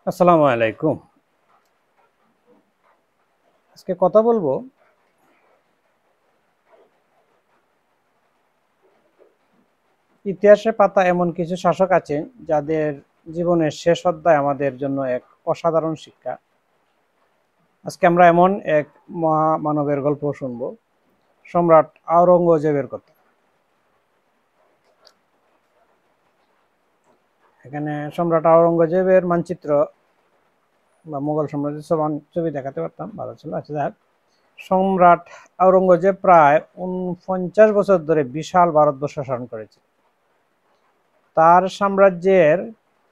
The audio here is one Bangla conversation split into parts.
আসসালামু আলাইকুম। আজকে কথা বলবো ইতিহাসের পাতা এমন কিছু শাসক আছেন যাদের জীবনের শেষ অধ্যায় আমাদের জন্য এক অসাধারণ শিক্ষা। আজকে আমরা এমন এক মহামানবের গল্প শুনব, সম্রাট আওরঙ্গজেবের কথা। এখানে সম্রাট আওরঙ্গজেবের মানচিত্র বা মুঘল সাম্রাজ্যের ছবি দেখাতে পারতাম, ভালো ছিল। আচ্ছা, যাক, সম্রাট আওরঙ্গজেব প্রায় ৪৯ বছর ধরে বিশাল ভারতবর্ষ শাসন করেছে। তার সাম্রাজ্যের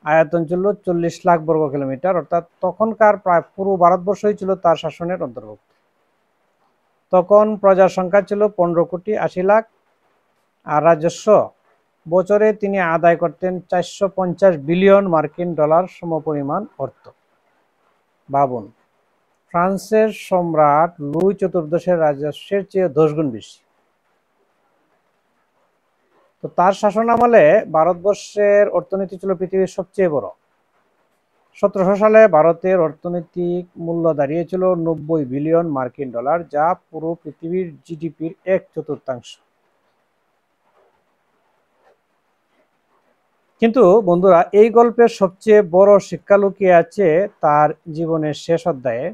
আয়তন ছিল ৪০ লাখ বর্গ কিলোমিটার, অর্থাৎ তখনকার প্রায় পুরো ভারতবর্ষই ছিল তার শাসনের অন্তর্ভুক্ত। তখন প্রজার সংখ্যা ছিল ১৫,৮০,০০,০০০, আর রাজস্ব বছরে তিনি আদায় করতেন ৪৫০ বিলিয়ন মার্কিন ডলার সমপরিমাণ অর্থ। ভাবুন, ফ্রান্সের সম্রাট লুই চতুর্দশের রাজস্বের চেয়ে ১০ গুণ বেশি। তো তার শাসনামলে ভারতবর্ষের অর্থনীতি ছিল পৃথিবীর সবচেয়ে বড়। ১৭০০ সালে ভারতের অর্থনৈতিক মূল্য দাঁড়িয়েছিল ৯০ বিলিয়ন মার্কিন ডলার, যা পুরো পৃথিবীর জিডিপির ১/৪। কিন্তু বন্ধুরা, এই গল্পের সবচেয়ে বড় শিক্ষা লুকিয়ে আছে তার জীবনের শেষ অধ্যায়ে।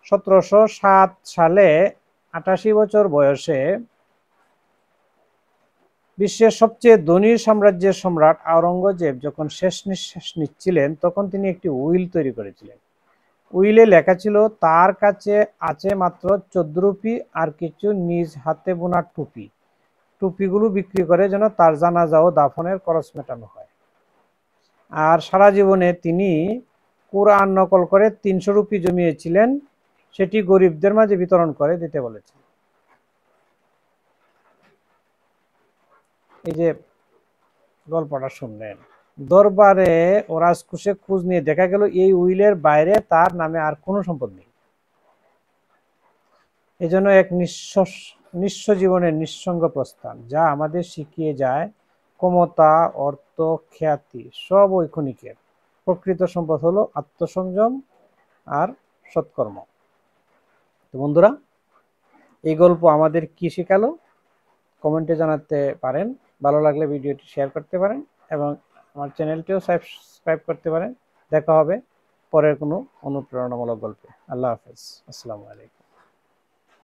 ১৭০৭ সালে ৮৮ বছর বয়সে বিশ্বের সবচেয়ে ধনী সাম্রাজ্যের সম্রাট আওরঙ্গজেব যখন শেষ নিঃশ্বাস নিচ্ছিলেন, তখন তিনি একটি উইল তৈরি করেছিলেন। উইলে লেখা ছিল তার কাছে আছে মাত্র ১৪ রুপি আর কিছু নিজ হাতে বোনা টুপি। টুপিগুলো বিক্রি করে যেন তার জানাজা ও দাফনের খরচ মেটানো হয়। আর সারা জীবনে তিনি কুরআন নকল করে ৩০০ রুপি জমিয়েছিলেন, সেটি গরিবদের মাঝে বিতরণ করে দিতে বলেছেন। এই যে গল্পটা শুনলেন, দরবারে ও রাজকোষে খোঁজ নিয়ে দেখা গেল এই উইলের বাইরে তার নামে আর কোনো সম্পদ নেই। এজন্য এক নিঃস্ব জীবনের নিঃসঙ্গ প্রস্থান, যা আমাদের শিখিয়ে যায় ক্ষমতা, অর্থ, খ্যাতি সব ওই ক্ষণিকের। প্রকৃত সম্পদ হলো আত্মসংযম আর সৎকর্ম। তো বন্ধুরা, এই গল্প আমাদের কি শেখালো কমেন্টে জানাতে পারেন। ভালো লাগলে ভিডিওটি শেয়ার করতে পারেন এবং আমার চ্যানেলটিও সাবস্ক্রাইব করতে পারেন। দেখা হবে পরের কোনো অনুপ্রেরণামূলক গল্পে। আল্লাহ হাফেজ। আসসালামু আলাইকুম।